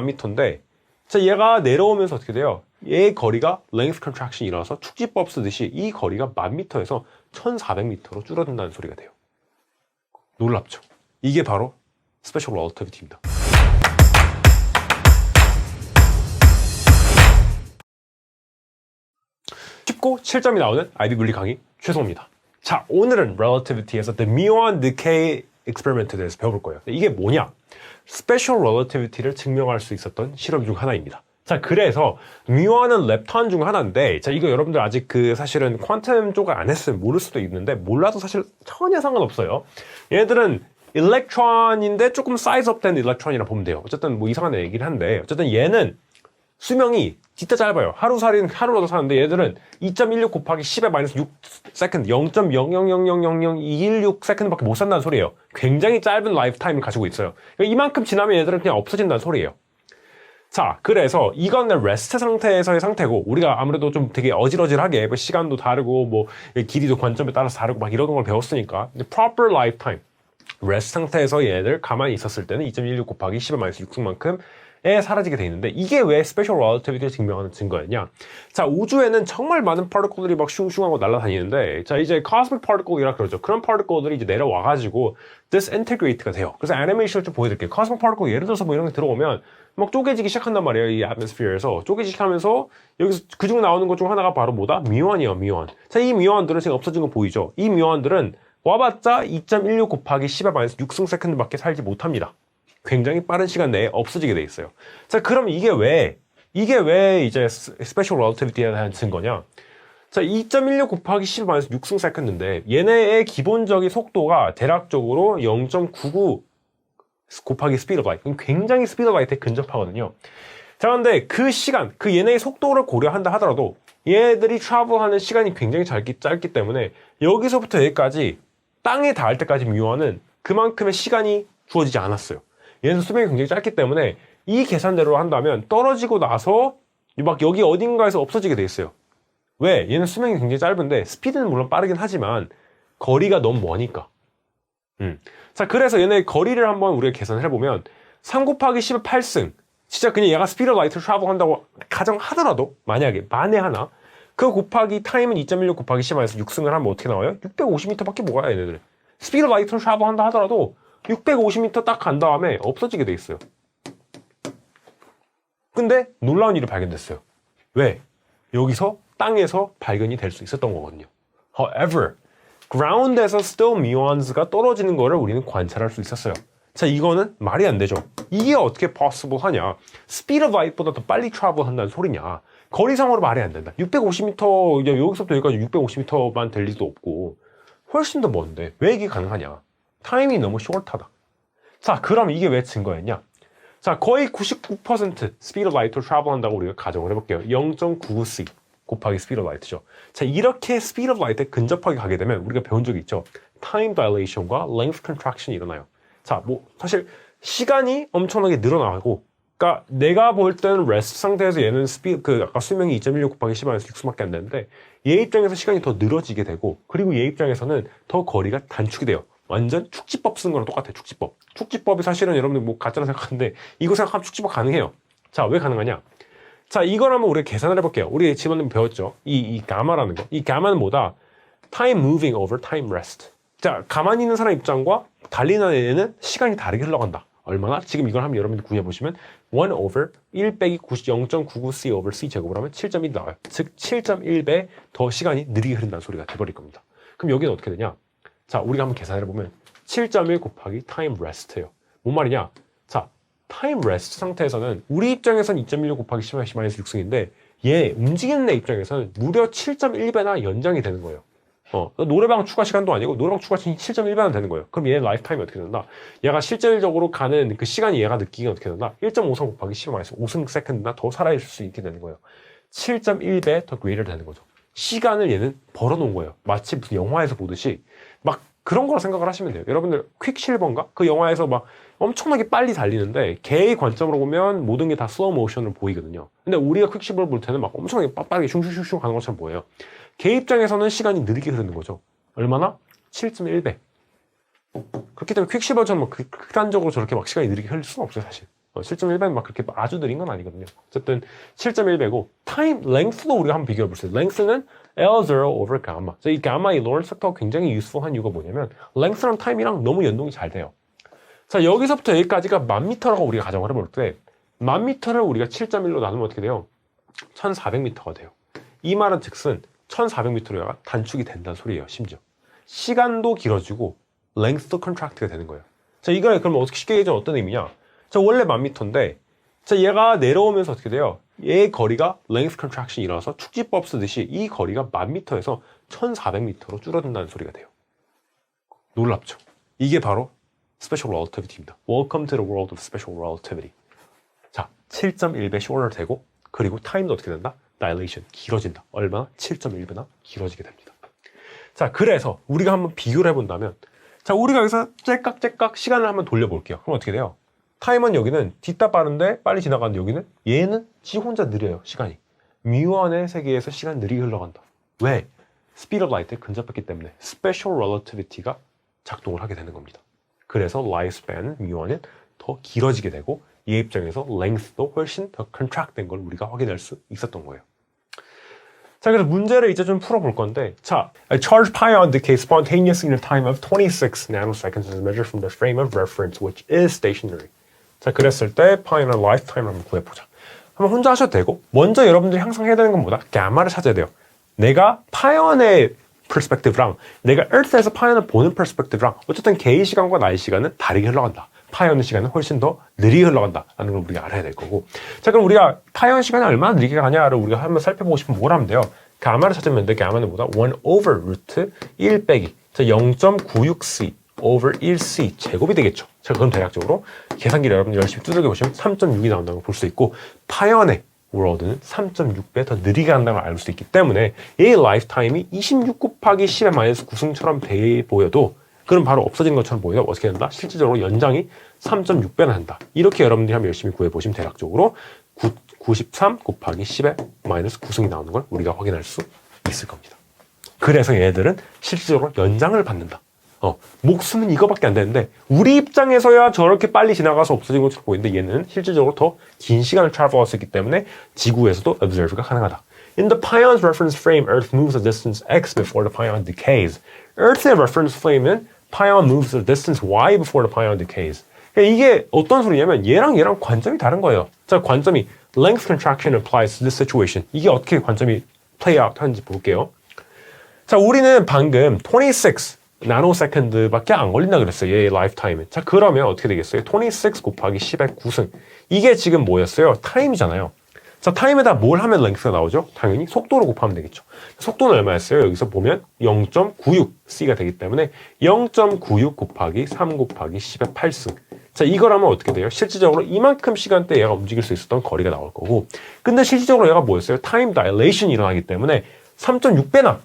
1000m인데 자 얘가 내려오면서 어떻게 돼요? 얘의 거리가 length contraction이 일어나서 축지법 쓰듯이 이 거리가 1000m에서 1400m로 줄어든다는 소리가 돼요. 놀랍죠? 이게 바로 Special Relativity입니다. 쉽고 7점이 나오는 IB 물리 강의 최성호입니다. 자, 오늘은 Relativity에서 The Muon Decay Experiment에 대해서 배워볼 거예요. 이게 뭐냐? Special Relativity를 증명할 수 있었던 실험 중 하나입니다. 자, 그래서 뮤온은 렙턴 중 하나인데, 자, 이거 여러분들 아직 사실은 퀀텀 쪽을 안 했으면 모를 수도 있는데, 몰라도 사실 전혀 상관없어요. 얘들은 일렉트론인데 조금 사이즈업된 일렉트론이라 보면 돼요. 어쨌든 뭐 이상한 얘기를 한데, 어쨌든 얘는 수명이 진짜 짧아요. 하루라도 사는데 얘들은 2.16 곱하기 10의 마이너스 6 세컨드 0.000000216 세컨드밖에 못 산다는 소리예요. 굉장히 짧은 라이프 타임을 가지고 있어요. 그러니까 이만큼 지나면 얘들은 그냥 없어진다는 소리예요. 자, 그래서 이건 레스트 상태에서의 상태고, 우리가 아무래도 좀 되게 어질어질하게 뭐 시간도 다르고 뭐 길이도 관점에 따라서 다르고 막 이런 걸 배웠으니까 proper lifetime 레스트 상태에서 얘들 가만히 있었을 때는 2.16 곱하기 10의 마이너스 6승만큼 사라지게 돼 있는데, 이게 왜 스페셜 relativity를 증명하는 증거였냐? 자, 우주에는 정말 많은 파티클들이 막 슝슝하고 날아다니는데, 자, 이제 cosmic particle이라 그러죠. 그런 파티클들이 이제 내려와가지고 disintegrate가 돼요. 그래서 애니메이션을 좀 보여드릴게요. cosmic particle 예를 들어서 뭐 이런 게 들어오면 막 쪼개지기 시작한단 말이에요. 이 atmosphere에서 쪼개지기 하면서 여기서 그중 나오는 것 중 하나가 바로 뭐다? 뮤온이에요, 뮤온. 자, 이 뮤온들은 지금 없어진 거 보이죠? 이 뮤온들은 와봤자 2.16 곱하기 10의 마이너스 6승 세컨드밖에 살지 못합니다. 굉장히 빠른 시간 내에 없어지게 돼 있어요. 자, 그럼 이게 왜 이제 스페셜 relativity에 대한 증거냐? 자, 2.16 곱하기 10 마이너스 6승 세컨드인데 얘네의 기본적인 속도가 대략적으로 0.99 곱하기 스피드 오브 라이트. 굉장히 스피드 오브 라이트에 근접하거든요. 자, 근데 그 시간, 얘네의 속도를 고려한다 하더라도 얘들이 트래블하는 시간이 굉장히 짧기 때문에 여기서부터 여기까지 땅에 닿을 때까지 뮤온은 그만큼의 시간이 주어지지 않았어요. 얘는 수명이 굉장히 짧기 때문에 이 계산대로 한다면 떨어지고 나서 막 여기 어딘가에서 없어지게 돼 있어요. 왜? 얘는 수명이 굉장히 짧은데 스피드는 물론 빠르긴 하지만 거리가 너무 머니까. 자, 그래서 얘네 거리를 한번 우리가 계산을 해보면 3 곱하기 10의 8승, 진짜 그냥 얘가 스피드 라이트를 트래블 한다고 가정하더라도 만에 하나 그 곱하기 타임은 2.16 곱하기 10에서 6승을 하면 어떻게 나와요? 650m밖에 못 가요. 얘네들 스피드 라이트를 트래블 한다 하더라도 650m 딱 간 다음에 없어지게 돼 있어요. 근데 놀라운 일이 발견됐어요. 왜? 여기서 땅에서 발견이 될 수 있었던 거거든요. However, ground에서 still muons가 떨어지는 거를 우리는 관찰할 수 있었어요. 자, 이거는 말이 안 되죠. 이게 어떻게 possible 하냐? speed of light보다 더 빨리 travel 한다는 소리냐? 거리상으로 말이 안 된다. 650m, 이제 여기서부터 여기까지 650m만 될 리도 없고 훨씬 더 먼데 왜 이게 가능하냐? 타임이 너무 숏하다. 자, 그럼 이게 왜 증거였냐? 자, 거의 99% 스피드 라이트로 트래블 한다고 우리가 가정을 해볼게요. 0.99c 곱하기 스피드 라이트죠. 자, 이렇게 스피드 라이트에 근접하게 가게 되면 우리가 배운 적이 있죠. 타임 다일레이션과 랭스 컨트랙션이 일어나요. 자, 뭐 사실 시간이 엄청나게 늘어나고, 그러니까 내가 볼 때는 레스트 상태에서 얘는 아까 수명이 2.16 곱하기 10에서 6수밖에 안 되는데 얘 입장에서 시간이 더 늘어지게 되고, 그리고 얘 입장에서는 더 거리가 단축이 돼요. 완전 축지법 쓰는 거랑 똑같아요. 축지법이 사실은 여러분들 뭐 가짜라 생각하는데 이거 생각하면 축지법 가능해요. 자, 왜 가능하냐? 자, 이걸 한번 우리가 계산을 해볼게요. 우리 지난번에 배웠죠? 이 가마라는 거. 이 가마는 뭐다? Time moving over time rest. 자, 가만히 있는 사람 입장과 달리는 애는 시간이 다르게 흘러간다. 얼마나? 지금 이걸 한번 여러분들 구해보시면 1 over 1 빼기 0.99c over c 제곱을 하면 7.1 나와요. 즉 7.1배 더 시간이 느리게 흐른다는 소리가 돼버릴 겁니다. 그럼 여기는 어떻게 되냐? 자, 우리가 한번 계산해보면 7.1 곱하기 time rest예요. 뭔 말이냐? 자, time rest 상태에서는 우리 입장에서는 2.16 곱하기 10-6승인데 얘 움직이는 애 입장에서는 무려 7.1배나 연장이 되는 거예요. 노래방 추가 시간도 아니고 노래방 추가 시간이 7.1배나 되는 거예요. 그럼 얘 라이프 타임이 어떻게 된다? 얘가 실질적으로 가는 그 시간이 얘가 느끼기가 어떻게 된다? 1.53 곱하기 10-5승 세컨드나 더 살아있을 수 있게 되는 거예요. 7.1배 더 greater 되는 거죠. 시간을 얘는 벌어놓은 거예요. 마치 무슨 영화에서 보듯이 막 그런 거라 생각을 하시면 돼요. 여러분들 퀵실버인가? 그 영화에서 막 엄청나게 빨리 달리는데 걔의 관점으로 보면 모든 게 다 슬로우 모션으로 보이거든요. 근데 우리가 퀵실버를 볼 때는 막 엄청나게 빠르게 슝슝슝슝 가는 것처럼 보여요. 걔 입장에서는 시간이 느리게 흐르는 거죠. 얼마나? 7.1배. 그렇기 때문에 퀵실버처럼 뭐 극단적으로 저렇게 막 시간이 느리게 흐를 수는 없어요, 사실. 7.1배 막 그렇게 아주 느린 건 아니거든요. 어쨌든 7.1배고 타임 랭스도 우리가 한번 비교해 볼게요. 랭스는 L0 over gamma. 이 gamma 이 로렌츠 팩터가 굉장히 유스풀한 이유가 뭐냐면 랭스랑 타임이랑 너무 연동이 잘 돼요. 자, 여기서부터 여기까지가 1000m라고 우리가 가정을 해볼 때 1000m를 우리가 7.1로 나누면 어떻게 돼요? 1400m가 돼요. 이 말은 즉슨 1400m로가 단축이 된다는 소리예요. 심지어 시간도 길어지고 랭스도 컨트랙트가 되는 거예요. 자, 이걸 그럼 어떻게 쉽게 얘기하면 어떤 의미냐? 자, 원래 1000m인데 자, 얘가 내려오면서 어떻게 돼요? 얘의 거리가 랭스 컨트랙션이 일어나서 축지법 쓰듯이 이 거리가 1000m에서 1400m로 줄어든다는 소리가 돼요. 놀랍죠? 이게 바로 Special Relativity입니다. Welcome to the world of Special Relativity. 자, 7.1배 shorter 되고 그리고 타임도 어떻게 된다? Dilation, 길어진다. 얼마나? 7.1배나 길어지게 됩니다. 자, 그래서 우리가 한번 비교를 해본다면 자, 우리가 여기서 째깍째깍 시간을 한번 돌려볼게요. 그럼 어떻게 돼요? 타임은 여기는 뒤따 빠른데 빨리 지나가는데 여기는 얘는 지 혼자 느려요. 시간이. 뮤원의 세계에서 시간 느리게 흘러간다. 왜? Speed of Light에 근접했기 때문에 Special Relativity가 작동을 하게 되는 겁니다. 그래서 Lifespan, 뮤원은 더 길어지게 되고 얘 입장에서 Length도 훨씬 더 contract 된 걸 우리가 확인할 수 있었던 거예요. 자, 그래서 문제를 이제 좀 풀어볼 건데 자, a charged pion decays spontaneously in a time of 26 nanoseconds as measured from the frame of reference which is stationary. 자, 그랬을 때 파이언의 라이프타임을 한번 구해보자. 한번 혼자 하셔도 되고 먼저 여러분들이 항상 해야 되는 건 뭐다? 가마를 찾아야 돼요. 내가 파이언의 퍼스펙티브랑 내가 에arth에서 파이언을 보는 퍼스펙티브랑 어쨌든 개의 시간과 나의 시간은 다르게 흘러간다. 파이언의 시간은 훨씬 더 느리게 흘러간다라는 걸 우리가 알아야 될 거고. 자, 그럼 우리가 파이언 시간이 얼마나 느리게 가냐를 우리가 한번 살펴보고 싶으면 뭘 하면 돼요? 가마를 찾으면 돼. 가마는 뭐다? 1 over 루트 1 빼기. 자, 0.96c over 1c 제곱이 되겠죠. 자, 그럼 대략적으로 계산기를 여러분들 열심히 두들겨 보시면 3.6이 나온다는 걸 볼 수 있고 파이언의 월드는 3.6배 더 느리게 간다는 걸 알 수 있기 때문에 얘의 라이프타임이 26 곱하기 10의 마이너스 9승처럼 돼 보여도 그럼 바로 없어진 것처럼 보여도 어떻게 된다? 실질적으로 연장이 3.6배나 한다. 이렇게 여러분들이 한번 열심히 구해보시면 대략적으로 93 곱하기 10의 마이너스 9승이 나오는 걸 우리가 확인할 수 있을 겁니다. 그래서 얘들은 실질적으로 연장을 받는다. 목숨은 이거밖에 안 되는데 우리 입장에서야 저렇게 빨리 지나가서 없어진 것처럼 보이는데 얘는 실질적으로 더 긴 시간을 travel할 수 있기 때문에 지구에서도 observe가 가능하다. In the pion's reference frame, Earth moves a distance x before the pion decays. Earth의 reference frame은 pion moves a distance y before the pion decays. 그러니까 이게 어떤 소리냐면 얘랑 관점이 다른 거예요. 자, 관점이 length contraction applies to this situation. 이게 어떻게 관점이 play out 하는지 볼게요. 자, 우리는 방금 26 나노세컨드밖에 안 걸린다 그랬어요. 얘의 라이프타임은. 자, 그러면 어떻게 되겠어요? 26 곱하기 10의 9승. 이게 지금 뭐였어요? 타임이잖아요. 자, 타임에다 뭘 하면 랭스가 나오죠? 당연히 속도로 곱하면 되겠죠. 속도는 얼마였어요? 여기서 보면 0.96c가 되기 때문에 0.96 곱하기 3 곱하기 10의 8승. 자, 이걸 하면 어떻게 돼요? 실질적으로 이만큼 시간대에 얘가 움직일 수 있었던 거리가 나올 거고 근데 실질적으로 얘가 뭐였어요? 타임 다일레이션이 일어나기 때문에 3.6배나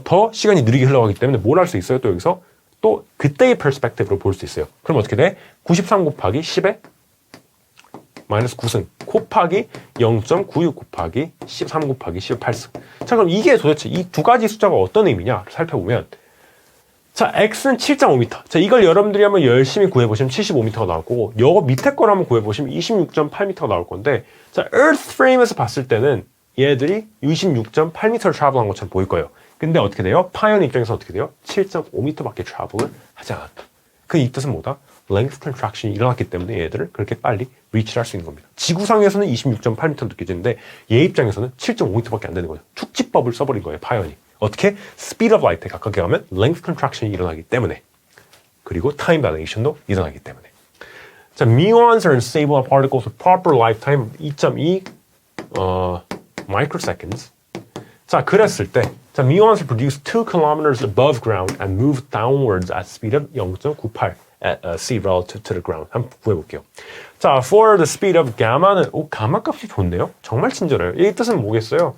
더 시간이 느리게 흘러가기 때문에 뭘 할 수 있어요? 또 여기서 또 그때의 퍼스펙티브로 볼 수 있어요. 그럼 어떻게 돼? 93 곱하기 10의 마이너스 9승 곱하기 0.96 곱하기 13 곱하기 18승. 자, 그럼 이게 도대체 이 두 가지 숫자가 어떤 의미냐 살펴보면 자, x는 7.5m. 자, 이걸 여러분들이 한번 열심히 구해보시면 75m가 나올 거고 요 밑에 걸 한번 구해보시면 26.8m가 나올 건데 자, earth frame에서 봤을 때는 얘들이 26.8m를 travel한 것처럼 보일 거예요. 근데 어떻게 돼요? 파이언 입장에서 어떻게 돼요? 7.5m밖에 travel을 하지 않았다. 그 이 뜻은 뭐다? length contraction이 일어났기 때문에 얘들을 그렇게 빨리 reach를 할 수 있는 겁니다. 지구상에서는 26.8m로 느껴지는데 얘 입장에서는 7.5m밖에 안 되는 거예요. 축지법을 써버린 거예요, 파이언이. 어떻게? speed of light에 가깝게 가면 length contraction이 일어나기 때문에 그리고 time dilation도 일어나기 때문에 자, muons are unstable particles with proper lifetime 2.2 microseconds. 자, 그랬을 때 자, muons produce 2 kilometers above ground and move downwards at speed of 0.98 at c relative to the ground. 한번 구해볼게요. 자, for the speed of gamma는 가마 값이 좋네요. 정말 친절해요. 이 뜻은 뭐겠어요?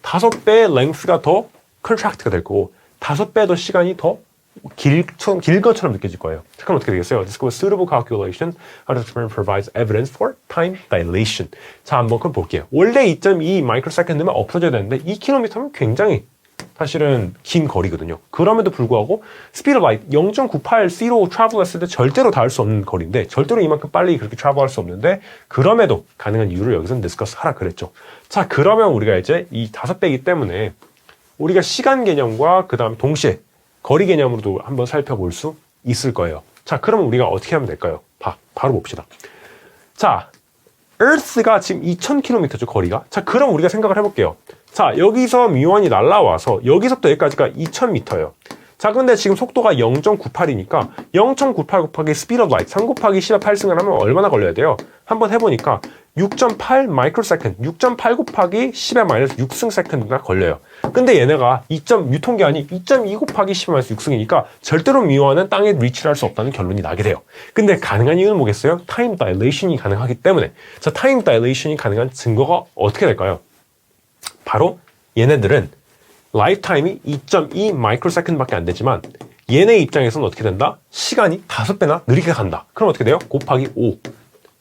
5배의 length가 더 contract가 될 거고 5배 더 시간이 더 길 것처럼 느껴질 거예요. 그럼 어떻게 되겠어요? This was suitable calculation how the experiment provides evidence for time dilation. 자, 한번 그럼 볼게요. 원래 2.2 마이크로세컨드면 없어져야 되는데 2km면 굉장히 사실은 긴 거리거든요. 그럼에도 불구하고 speed of light 0.98c로 travel 했을 때 절대로 닿을 수 없는 거리인데 절대로 이만큼 빨리 그렇게 travel 할 수 없는데 그럼에도 가능한 이유를 여기서는 discuss 하라 그랬죠. 자, 그러면 우리가 이제 이 5배이기 때문에 우리가 시간 개념과 그 다음 동시에 거리 개념으로도 한번 살펴볼 수 있을 거예요. 자, 그러면 우리가 어떻게 하면 될까요? 바로 봅시다. 자, Earth가 지금 2000km죠, 거리가. 자, 그럼 우리가 생각을 해볼게요. 자, 여기서 뮤1이 날라와서 여기서부터 여기까지가 2000m예요. 자, 근데 지금 속도가 0.98이니까 0.98 곱하기 speed of light 3 곱하기 10의 8승을 하면 얼마나 걸려야 돼요? 한번 해보니까 6.8 마이크로세컨드 6.8 곱하기 10의 마이너스 6승 세컨드가 걸려요. 근데 얘네가 2. 유통기한이 2.2 곱하기 10의 마이너스 6승이니까 절대로 뮤1은 땅에 리치를 할 수 없다는 결론이 나게 돼요. 근데 가능한 이유는 뭐겠어요? 타임 다일레이션이 가능하기 때문에. 자, 타임 다일레이션이 가능한 증거가 어떻게 될까요? 바로 얘네들은 라이프타임이 2.2 마이크로세컨드밖에 안 되지만 얘네 입장에서는 어떻게 된다? 시간이 5배나 느리게 간다. 그럼 어떻게 돼요? 곱하기 5.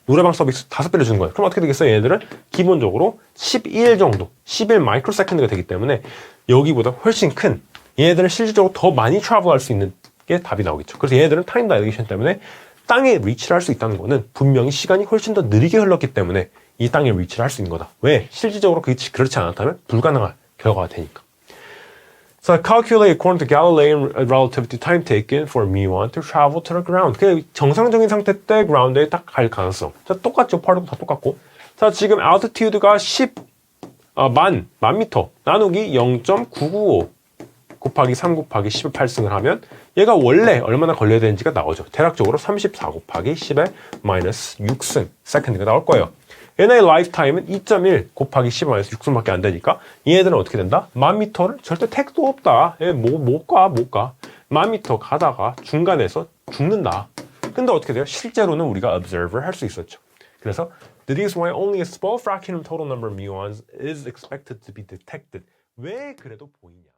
노래방 서비스 5배를 주는 거예요. 그럼 어떻게 되겠어요? 얘네들은 기본적으로 11 정도, 11 마이크로세컨드가 되기 때문에 여기보다 훨씬 큰 얘네들은 실질적으로 더 많이 트래블할 수 있는 게 답이 나오겠죠. 그래서 얘네들은 타임 다일레이션 때문에 땅에 리치를 할 수 있다는 거는 분명히 시간이 훨씬 더 느리게 흘렀기 때문에 이 땅에 리치를 할 수 있는 거다. 왜? 실질적으로 그렇지 않았다면 불가능한 결과가 되니까. So calculate according to Galilean relativity time taken for mu1 to travel to the ground. 그 정상적인 상태 때 ground에 딱 갈 가능성. 자, 똑같죠. 파르도 다 똑같고. 자, 지금 altitude가 10만 미터 나누기 0.995 곱하기 3 곱하기 10의 8승을 하면 얘가 원래 얼마나 걸려야 되는지가 나오죠. 대략적으로 34 곱하기 10의 마이너스 6승 세컨드가 나올 거예요. 얘네의 라이프타임은 2.1 곱하기 10의 마이너스 6승밖에 안 되니까 얘네들은 어떻게 된다? 1000m를 절대 택도 없다. 얘 못 가. 1000m 가다가 중간에서 죽는다. 근데 어떻게 돼요? 실제로는 우리가 observer 할 수 있었죠. 그래서 that is why only a small fraction of total number of muons is expected to be detected. 왜 그래도 보이냐?